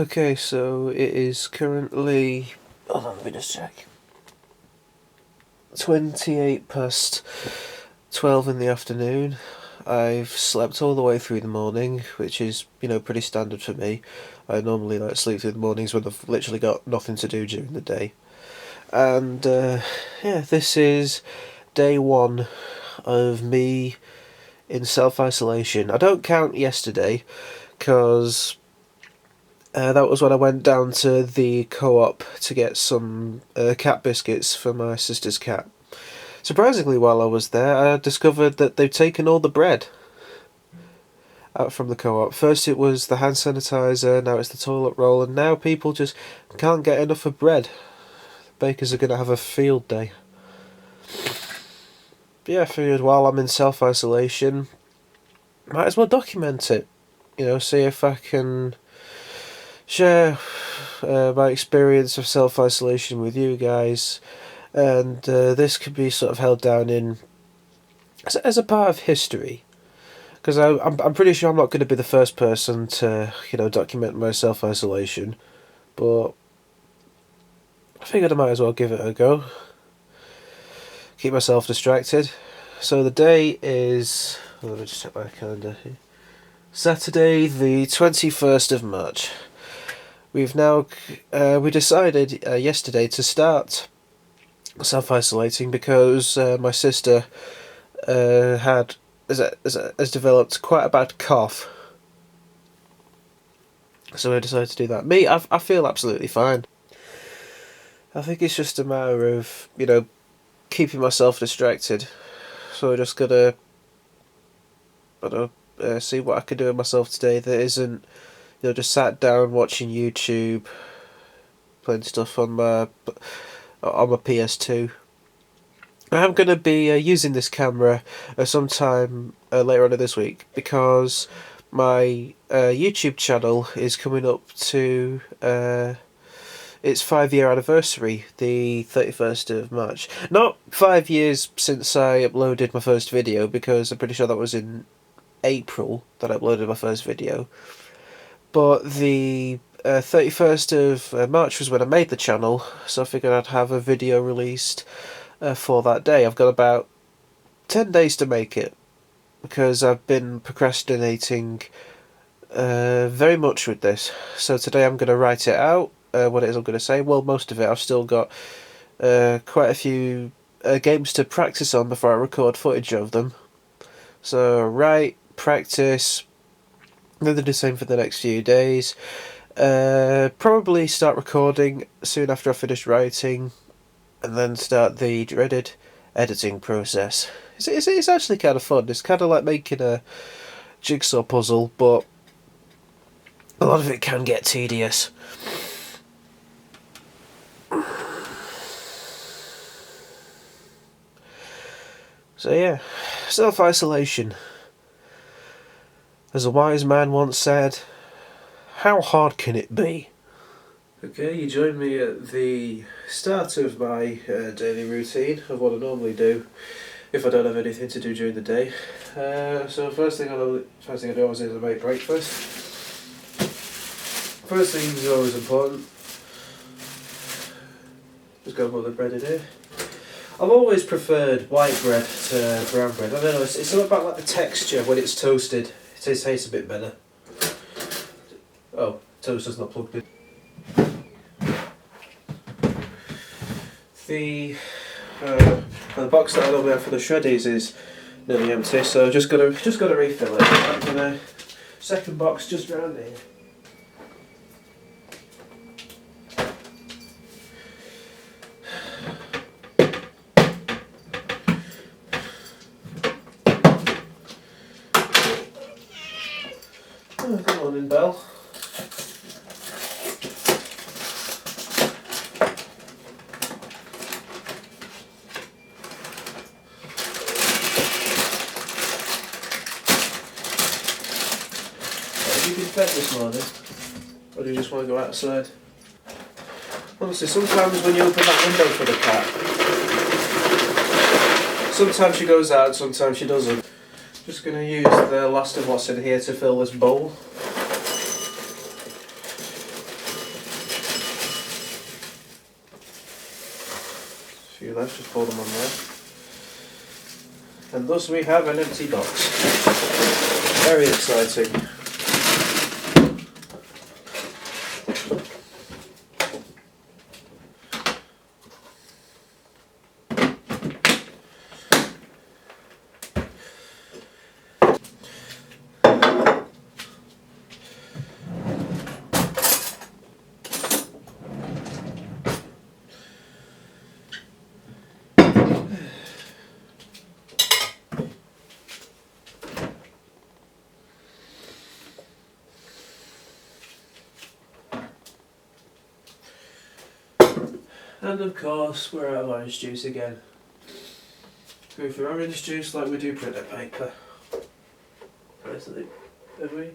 Okay, so it is currently, hold on, let me just check, 28 past 12 in the afternoon. I've slept all the way through the morning, which is, pretty standard for me. I normally sleep through the mornings when I've literally got nothing to do during the day. And yeah, this is day one of me in self-isolation. I don't count yesterday, because that was when I went down to the co-op to get some cat biscuits for my sister's cat. Surprisingly, while I was there, I discovered that they've taken all the bread out from the co-op. First it was the hand sanitizer, now it's the toilet roll, and now people just can't get enough of bread. The bakers are going to have a field day. But yeah, I figured while I'm in self-isolation, might as well document it. See if I can share my experience of self-isolation with you guys, and this could be sort of held down in as a part of history, because I'm pretty sure I'm not going to be the first person to document my self-isolation, but I figured I might as well give it a go, keep myself distracted. So the day is, let me just check my calendar here, Saturday the 21st of March. We've now we decided yesterday to start self-isolating because my sister has developed quite a bad cough, so we decided to do that. Me, I feel absolutely fine. I think it's just a matter of keeping myself distracted. So I just gotta see what I can do with myself today that isn't just sat down watching YouTube, playing stuff on my PS2. I'm going to be using this camera sometime later on in this week, because my YouTube channel is coming up to its 5-year anniversary, the 31st of March. Not 5 years since I uploaded my first video, because I'm pretty sure that was in April that I uploaded my first video. But the 31st of March was when I made the channel, so I figured I'd have a video released for that day. I've got about 10 days to make it, because I've been procrastinating very much with this. So today I'm going to write it out, what it is I'm going to say. Well, most of it. I've still got quite a few games to practice on before I record footage of them. So write, practice, then do the same for the next few days. Probably start recording soon after I finish writing, and then start the dreaded editing process. It's actually kind of fun. It's kind of like making a jigsaw puzzle, but a lot of it can get tedious. So yeah, self-isolation. As a wise man once said, how hard can it be? Okay, you join me at the start of my daily routine of what I normally do if I don't have anything to do during the day. So first thing I do is I make breakfast. First thing is always important. Just got to put the bread in here. I've always preferred white bread to brown bread. I don't know, it's something about the texture when it's toasted. It tastes a bit better. Oh, toaster's not plugged in. The box that I normally have for the shreddies is nearly empty, so just gotta refill it. Back to the second box just round here. Oh, good morning, Belle. Have you been fed this morning? Or do you just want to go outside? Honestly, sometimes when you open that window for the cat, sometimes she goes out, sometimes she doesn't. Just going to use the last of what's in here to fill this bowl. let's just pour them on there. And thus we have an empty box. Very exciting. And of course, we're out of orange juice again. Go for orange juice like we do printer paper. Have we?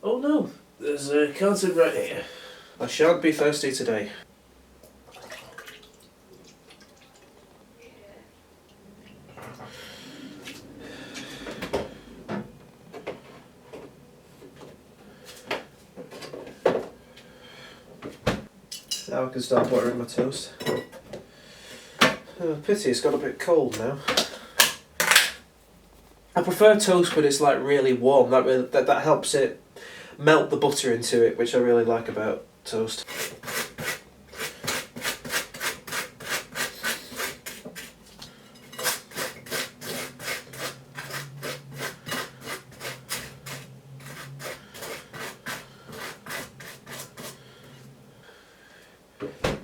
Oh no, there's a carton right here. I shan't be thirsty today. Now I can start buttering my toast. Oh, pity it's got a bit cold now. I prefer toast when it's like really warm. That helps it melt the butter into it, which I really like about toast.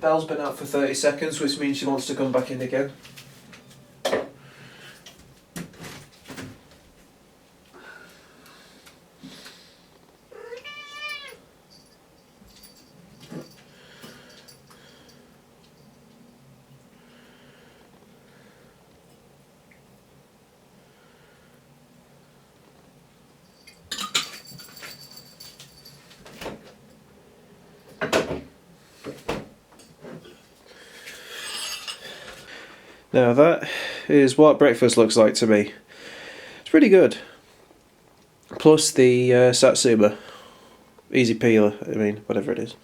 Belle's been out for 30 seconds, which means she wants to come back in again. Now that is what breakfast looks like to me. It's pretty good. Plus the Satsuma. Easy peeler, I mean, whatever it is.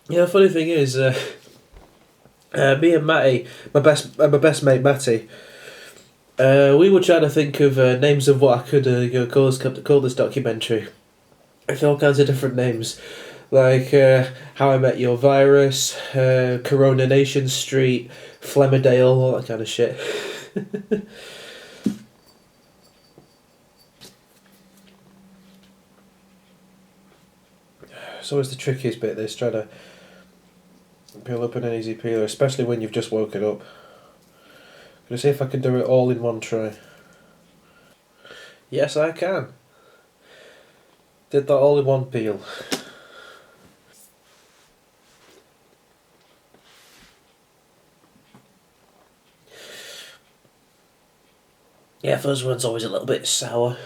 Yeah, the funny thing is, me and Matty, my best mate Matty, we were trying to think of names of what I could call this documentary. With all kinds of different names, like How I Met Your Virus, Coronation Street, Flemmerdale, all that kind of shit. It's always the trickiest bit, this, trying to peel up an easy peeler, especially when you've just woken up. I'm going to see if I can do it all in one try. Yes, I can. Did that all in one peel. Yeah, first one's always a little bit sour.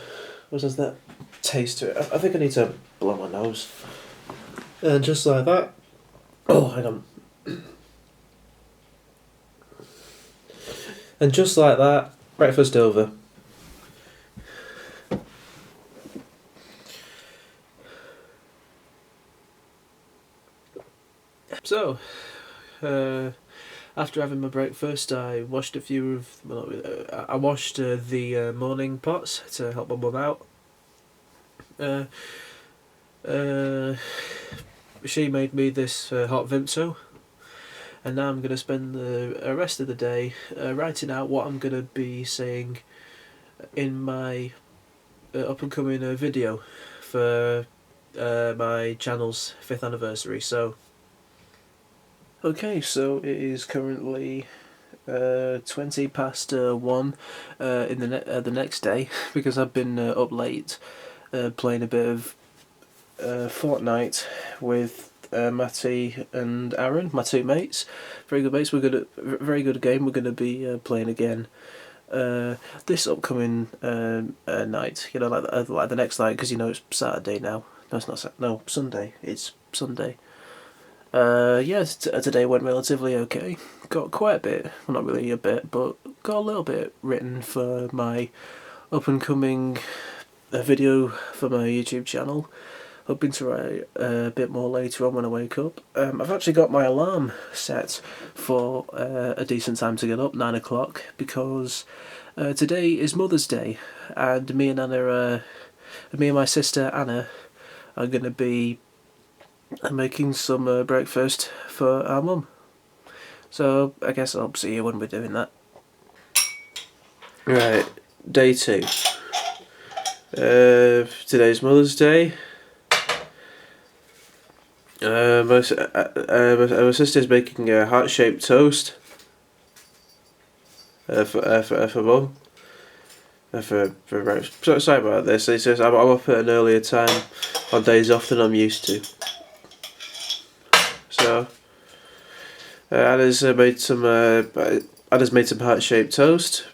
What does that taste to it? I think I need to blow my nose. And just like that. Oh, hang on. And just like that, breakfast over. So, after having my breakfast, I washed a few of. I washed the morning pots to help my mum out. She made me this hot Vimto, and now I'm going to spend the rest of the day writing out what I'm going to be saying in my up and coming video for my channel's 5th anniversary. So, okay, so it is currently 20 past 1 in the next day, because I've been up late playing a bit of Fortnite with Matty and Aaron, my two mates. Very good mates. Very good game. We're gonna be playing again this upcoming night. You know, like the next night, because you know it's Saturday now. No, it's not. No, Sunday. It's Sunday. Yeah, today went relatively okay. Got quite a bit. Well, not really a bit, but got a little bit written for my up and coming video for my YouTube channel. Hoping to write a bit more later on when I wake up. I've actually got my alarm set for a decent time to get up, 9 o'clock, because today is Mother's Day, and me and my sister Anna are going to be making some breakfast for our mum. So I guess I'll see you when we're doing that. Right, day 2. Today's Mother's Day. My sister's making a heart-shaped toast for mum. Sorry about this. It's just I'm up at an earlier time on days off than I'm used to. So Anna's made some heart-shaped toast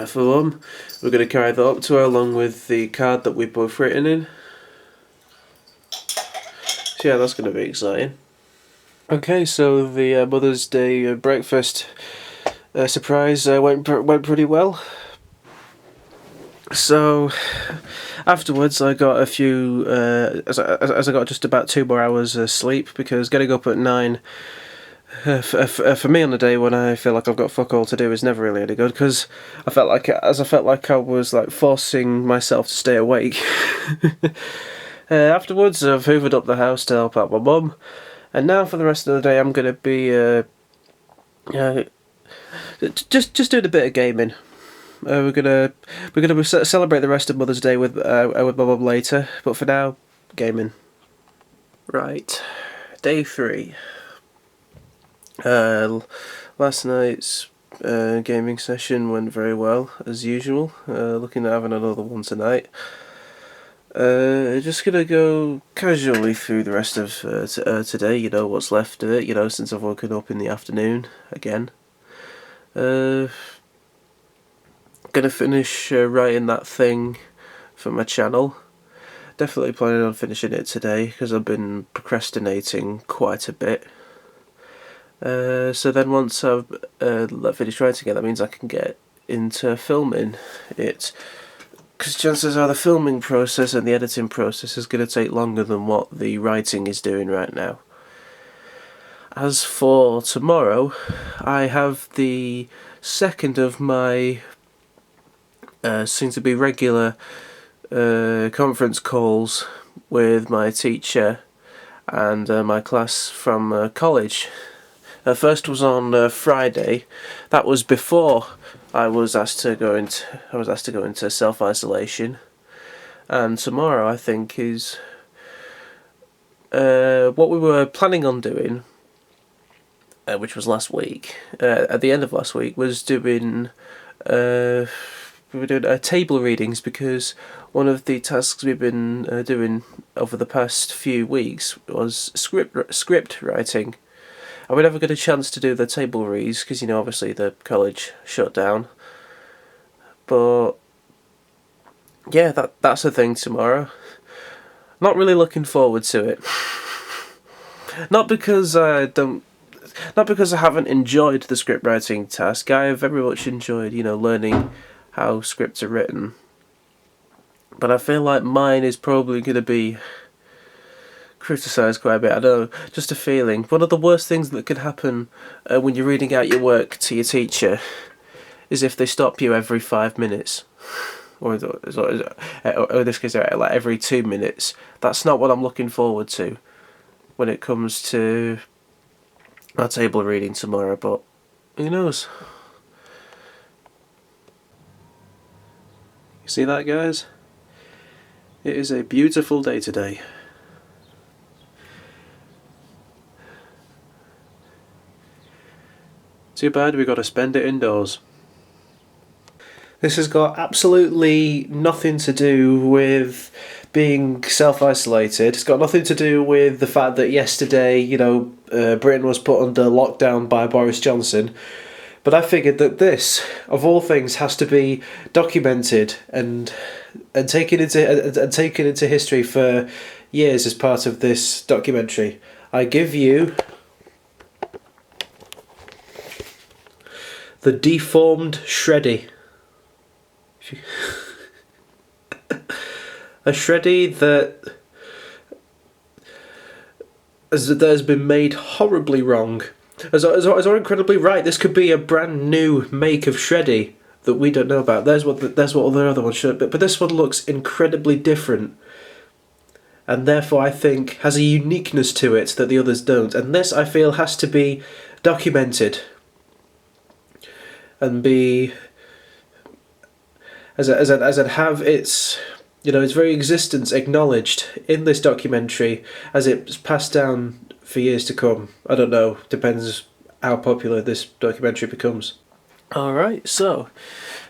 for mum. We're going to carry that up to her along with the card that we've both written in. So yeah, that's going to be exciting. Okay, so the Mother's Day breakfast surprise went pretty well. So afterwards, I got a few as I got just about 2 more hours sleep, because getting up at 9 for me on a day when I feel like I've got fuck all to do is never really any good, because I felt like I was like forcing myself to stay awake. Afterwards, I've hoovered up the house to help out my mum, and now for the rest of the day, I'm gonna be just doing a bit of gaming. We're gonna celebrate the rest of Mother's Day with my mum later, but for now, gaming. Right, day 3. Last night's gaming session went very well as usual. Looking at having another one tonight. Just gonna go casually through the rest of today, you know, what's left of it, you know, since I've woken up in the afternoon again. Gonna finish writing that thing for my channel. Definitely planning on finishing it today, because I've been procrastinating quite a bit. So then once I've finished writing it, that means I can get into filming it. Because chances are the filming process and the editing process is going to take longer than what the writing is doing right now. As for tomorrow, I have the second of my soon-to-be regular conference calls with my teacher and my class from college. First was on Friday. That was before I was asked to go into self-isolation, and tomorrow I think is what we were planning on doing, which was last week. At the end of last week, was doing we were doing table readings, because one of the tasks we've been doing over the past few weeks was script writing. And we never got a chance to do the table reads because, you know, obviously the college shut down. But yeah, that's a thing tomorrow. Not really looking forward to it. Not because I haven't enjoyed the script writing task. I have very much enjoyed, you know, learning how scripts are written. But I feel like mine is probably going to be criticised quite a bit. I don't know, just a feeling. One of the worst things that could happen when you're reading out your work to your teacher is if they stop you every 5 minutes, or in this case, like every 2 minutes. That's not what I'm looking forward to when it comes to our table reading tomorrow. But who knows? You see that, guys? It is a beautiful day today. Too bad we got to spend it indoors. This has got absolutely nothing to do with being self-isolated. It's got nothing to do with the fact that yesterday, you know, Britain was put under lockdown by Boris Johnson. But I figured that this, of all things, has to be documented and taken into history for years as part of this documentary. I give you The deformed Shreddy. A Shreddy that has been made horribly wrong. As are incredibly right. This could be a brand new make of Shreddy that we don't know about. There's what all the other ones should. But this one looks incredibly different, and therefore I think has a uniqueness to it that the others don't. And this, I feel, has to be documented and be as it have its, its very existence acknowledged in this documentary as it's passed down for years to come. I don't know, depends how popular this documentary becomes. Alright, so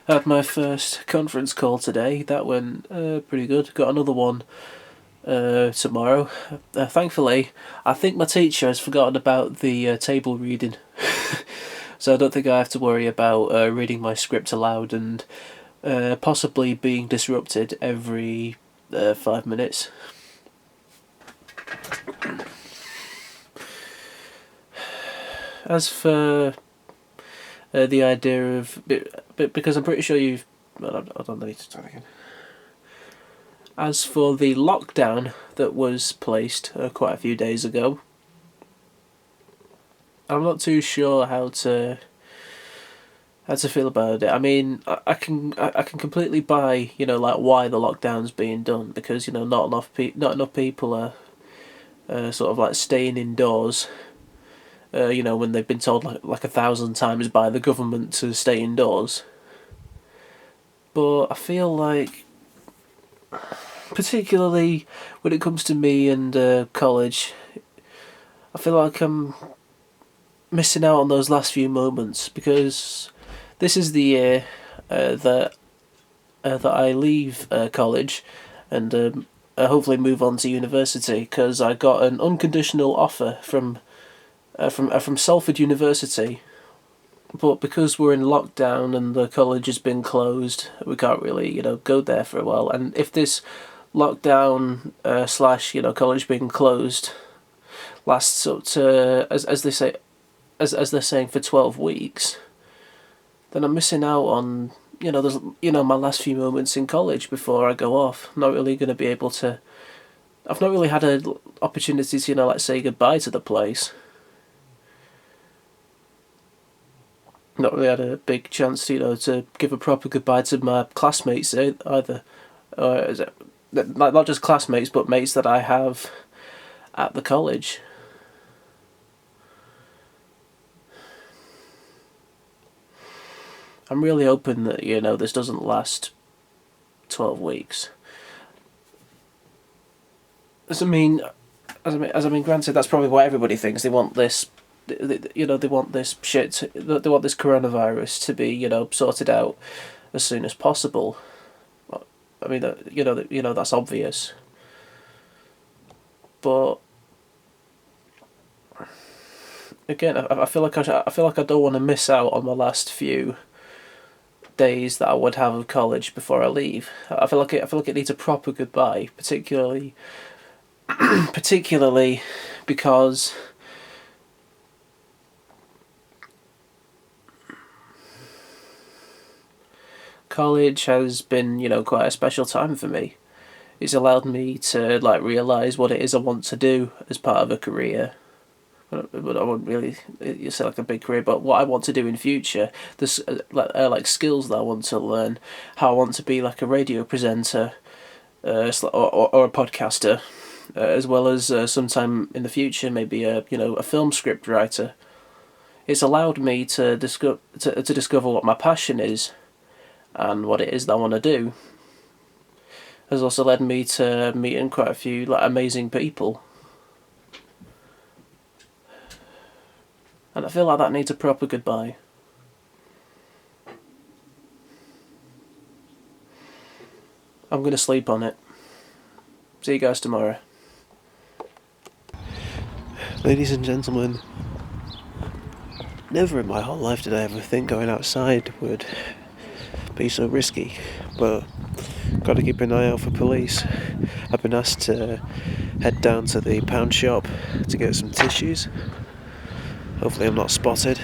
I had my first conference call today. That went pretty good. Got another one tomorrow. Thankfully, I think my teacher has forgotten about the table reading. So I don't think I have to worry about reading my script aloud and possibly being disrupted every 5 minutes. As for the idea of... because I'm pretty sure you've... I don't need to start again. As for the lockdown that was placed quite a few days ago, I'm not too sure how to feel about it. I mean, I can completely buy, why the lockdown's being done, because not enough people are sort of like staying indoors. When they've been told like 1,000 times by the government to stay indoors. But I feel like, particularly when it comes to me and college, I feel like I'm missing out on those last few moments, because this is the year that I leave college and hopefully move on to university, because I got an unconditional offer from Salford University, but because we're in lockdown and the college has been closed, we can't really go there for a while. And if this lockdown slash college being closed lasts up to as they say as they're saying for 12 weeks, then I'm missing out on there's my last few moments in college before I go off. I'm not really going to be able to. I've not really had an opportunity to say goodbye to the place. Not really had a big chance to give a proper goodbye to my classmates either. Is it not just classmates, but mates that I have at the college. I'm really hoping that this doesn't last 12 weeks. As I mean, granted, that's probably what everybody thinks. They want this. They want this shit. They want this coronavirus to be sorted out as soon as possible. I mean, that's obvious. But again, I feel like I don't want to miss out on the last few days that I would have of college before I leave. I feel like it needs a proper goodbye, particularly because college has been, quite a special time for me. It's allowed me to realise what it is I want to do as part of a career. But I wouldn't really say a big career, but what I want to do in future. There's skills that I want to learn. How I want to be a radio presenter, or a podcaster, as well as sometime in the future maybe a film script writer. It's allowed me to discover what my passion is and what it is that I want to do. Has also led me to meeting quite a few amazing people. And I feel like that needs a proper goodbye. I'm going to sleep on it. See you guys tomorrow. Ladies and gentlemen, never in my whole life did I ever think going outside would be so risky, but got to keep an eye out for police. I've been asked to head down to the pound shop to get some tissues. Hopefully I'm not spotted.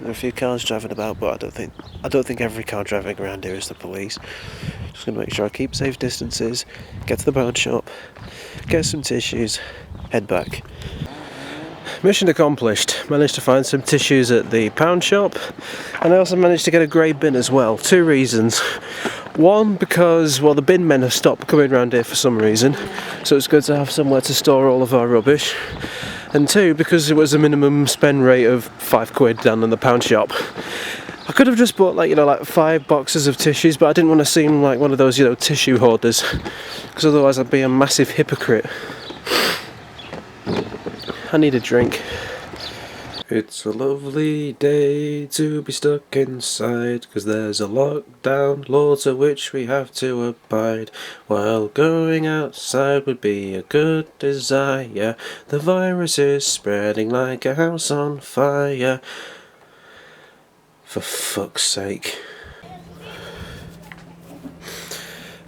There are a few cars driving about, but I don't think every car driving around here is the police. Just gonna make sure I keep safe distances, get to the pawn shop, get some tissues, head back. Mission accomplished. Managed to find some tissues at the pound shop, and I also managed to get a grey bin as well. 2 reasons. One, because, well, the bin men have stopped coming around here for some reason, so it's good to have somewhere to store all of our rubbish. And 2, because it was a minimum spend rate of £5 down in the pound shop. I could have just bought like 5 boxes of tissues, but I didn't want to seem like one of those, tissue hoarders, because otherwise I'd be a massive hypocrite. I need a drink. It's a lovely day to be stuck inside, 'cause there's a lockdown, laws of which we have to abide. While going outside would be a good desire. The virus is spreading like a house on fire. For fuck's sake.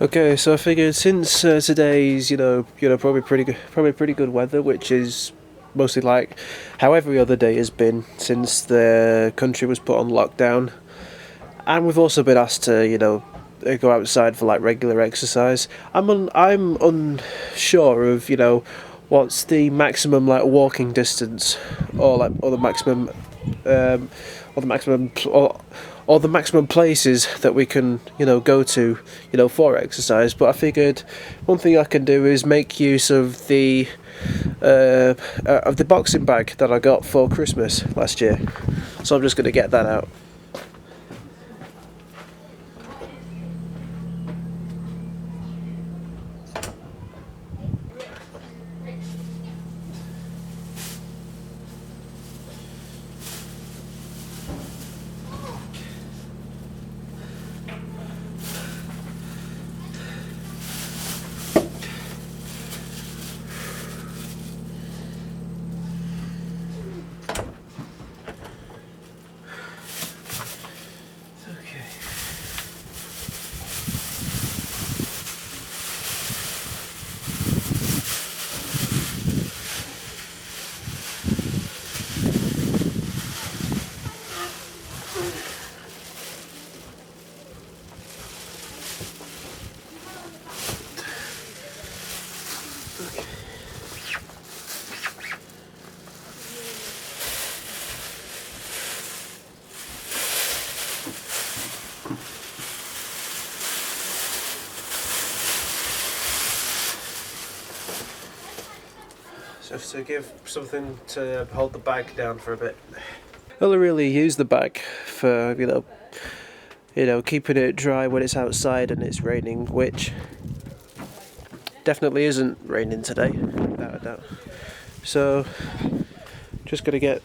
Okay, so I figured since today's probably pretty good weather, which is mostly like how every other day has been since the country was put on lockdown, and we've also been asked to go outside for like regular exercise. I'm unsure of what's the maximum like walking distance or the maximum or the maximum places that we can go to for exercise, but I figured one thing I can do is make use of the boxing bag that I got for Christmas last year, so I'm just going to get that out. Just to give something to hold the bag down for a bit. Well, I really use the bag for keeping it dry when it's outside and it's raining, which definitely isn't raining today, without a doubt. So just gotta get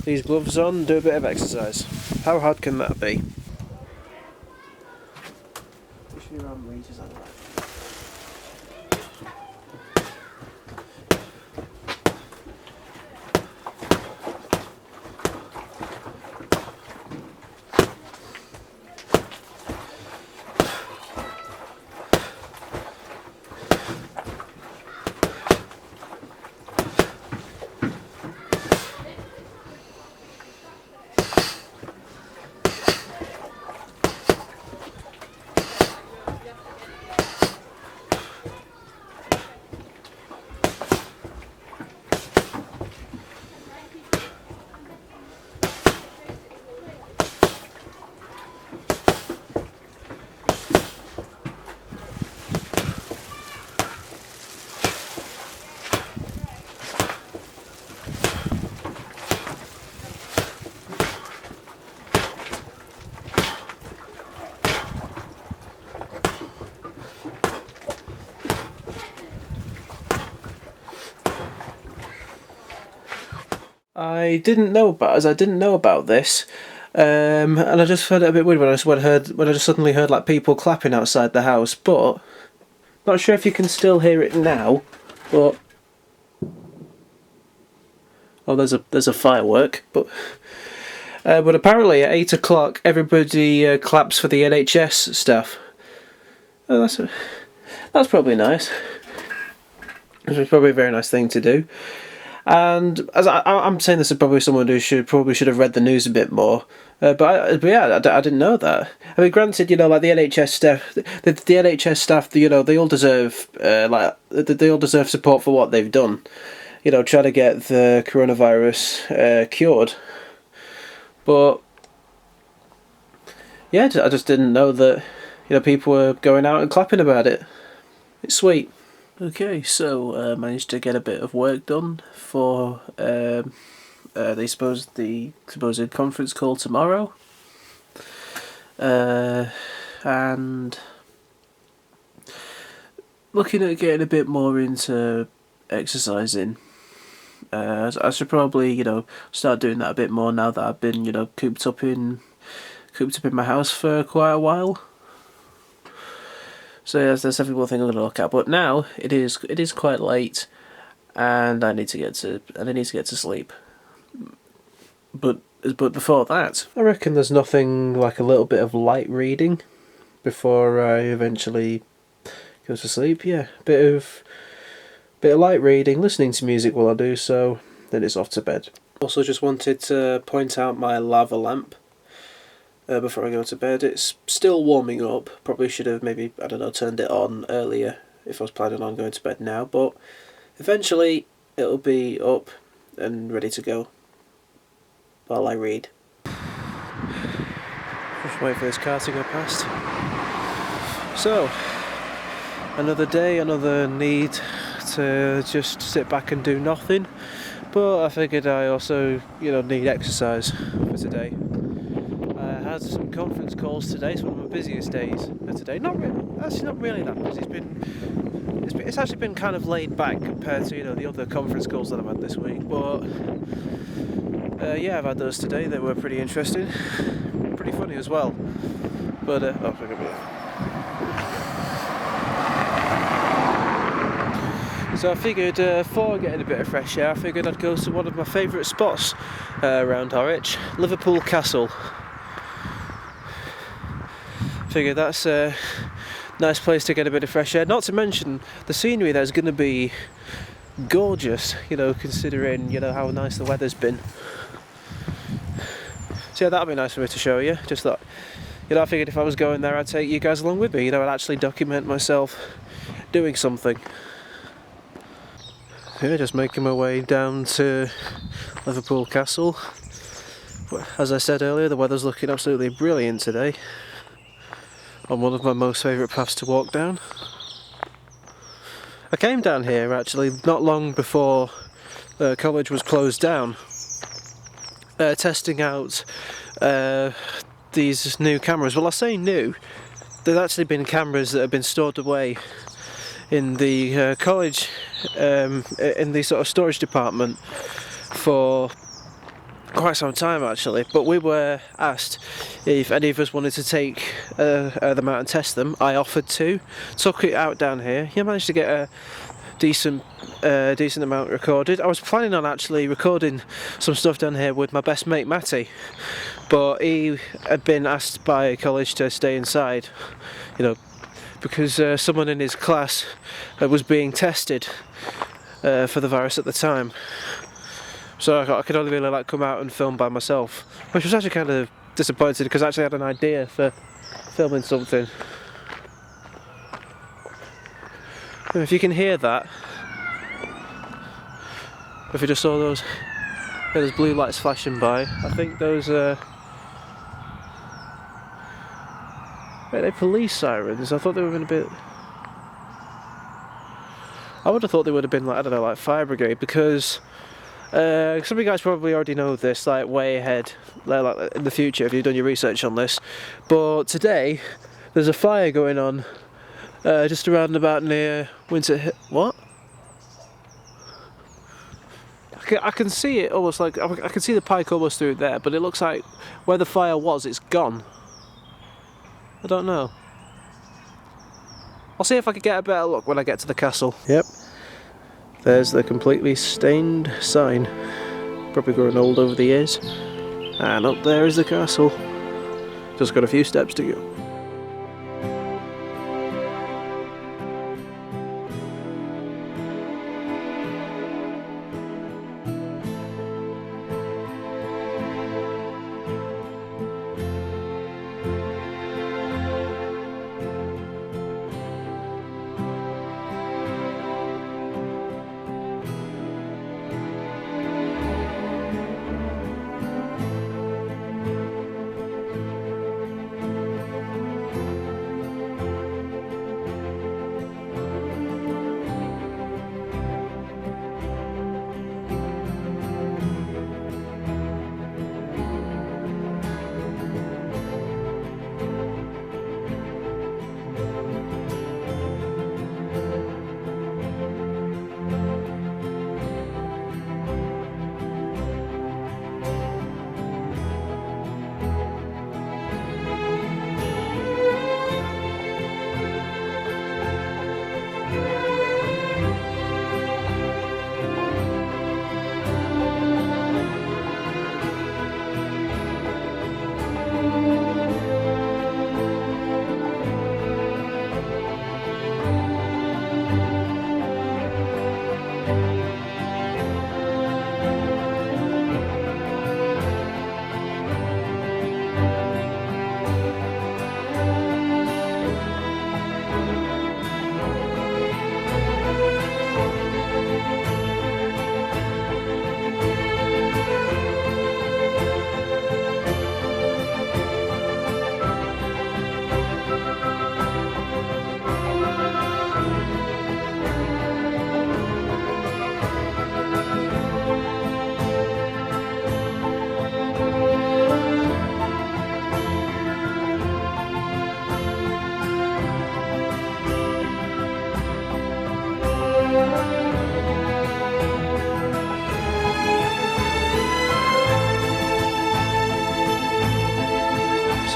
these gloves on, do a bit of exercise. How hard can that be? I didn't know about this, and I just found it a bit weird when I just suddenly heard like people clapping outside the house. But not sure if you can still hear it now. But oh, there's a firework. But apparently at 8 o'clock everybody claps for the NHS staff. Oh, that's probably nice. It's probably a very nice thing to do. And as I'm saying, this is probably someone who should have read the news a bit more. But yeah, I didn't know that. I mean, granted, like the NHS staff, the NHS staff, they all deserve they all deserve support for what they've done. Trying to get the coronavirus cured. But yeah, I just didn't know that people were going out and clapping about it. It's sweet. Okay, so managed to get a bit of work done for the supposed conference call tomorrow, and looking at getting a bit more into exercising. I should probably start doing that a bit more now that I've been cooped up in my house for quite a while. So yeah, that's definitely one thing I'm going to look at. But now it is quite late, and I need to get to sleep. But before that, I reckon there's nothing like a little bit of light reading before I eventually go to sleep. Yeah, bit of light reading, listening to music while I do so. Then it's off to bed. Also, just wanted to point out my lava lamp. Before I go to bed. It's still warming up. Probably should have maybe, turned it on earlier if I was planning on going to bed now, but eventually it'll be up and ready to go while I read. Just wait for this car to go past. So, another day, another need to just sit back and do nothing, but I figured I also, need exercise for today. I had some conference calls today. It's one of my busiest days for today. Not really that busy. It's actually been kind of laid back compared to the other conference calls that I've had this week. But yeah, I've had those today. They were pretty interesting, pretty funny as well. But so I figured for getting a bit of fresh air, I figured I'd go to one of my favourite spots around Harwich, Liverpool Castle. Figured that's a nice place to get a bit of fresh air. Not to mention the scenery there's going to be gorgeous, considering how nice the weather's been. So yeah, that'll be nice for me to show you. Just thought, I figured if I was going there, I'd take you guys along with me. I'd actually document myself doing something. Yeah, just making my way down to Liverpool Castle. As I said earlier, the weather's looking absolutely brilliant today. On one of my most favourite paths to walk down. I came down here actually not long before college was closed down, testing out these new cameras. Well, I say new, there's actually been cameras that have been stored away in the college, in the sort of storage department for quite some time actually, but we were asked if any of us wanted to take them out and test them. I offered to, took it out down here. Yeah, managed to get a decent amount recorded. I was planning on actually recording some stuff down here with my best mate Matty, but he had been asked by college to stay inside, because someone in his class was being tested for the virus at the time. So I could only really come out and film by myself, which was actually kind of disappointed because I actually had an idea for filming something. And if you can hear that, if you just saw those blue lights flashing by, I think those are they police sirens. I thought they were going to be. I would have thought they would have been like fire brigade, because some of you guys probably already know this, way ahead, in the future if you've done your research on this. But today, there's a fire going on just around about near Winter Hill. What? I can see it almost I can see the pike almost through there, but it looks like where the fire was, it's gone. I don't know. I'll see if I can get a better look when I get to the castle. Yep. There's the completely stained sign. Probably growing old over the years. And up there is the castle. Just got a few steps to go.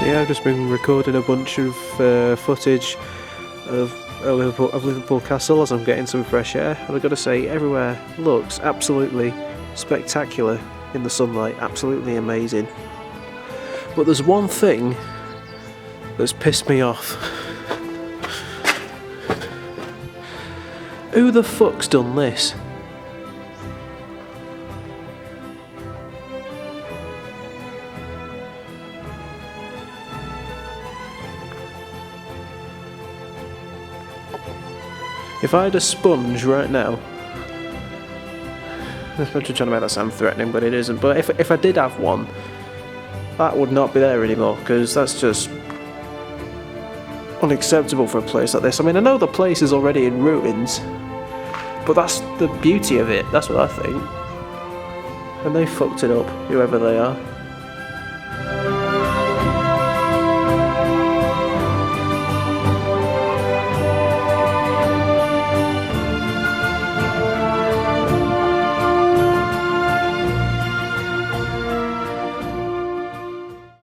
Yeah, I've just been recording a bunch of footage of Liverpool Castle as I'm getting some fresh air, and I've got to say, everywhere looks absolutely spectacular in the sunlight, absolutely amazing. But there's one thing that's pissed me off. Who the fuck's done this? If I had a sponge right now, I'm trying to make that sound threatening, but it isn't. But if I did have one, that would not be there anymore, because that's just unacceptable for a place like this. I mean, I know the place is already in ruins, but that's the beauty of it, that's what I think. And they fucked it up, whoever they are.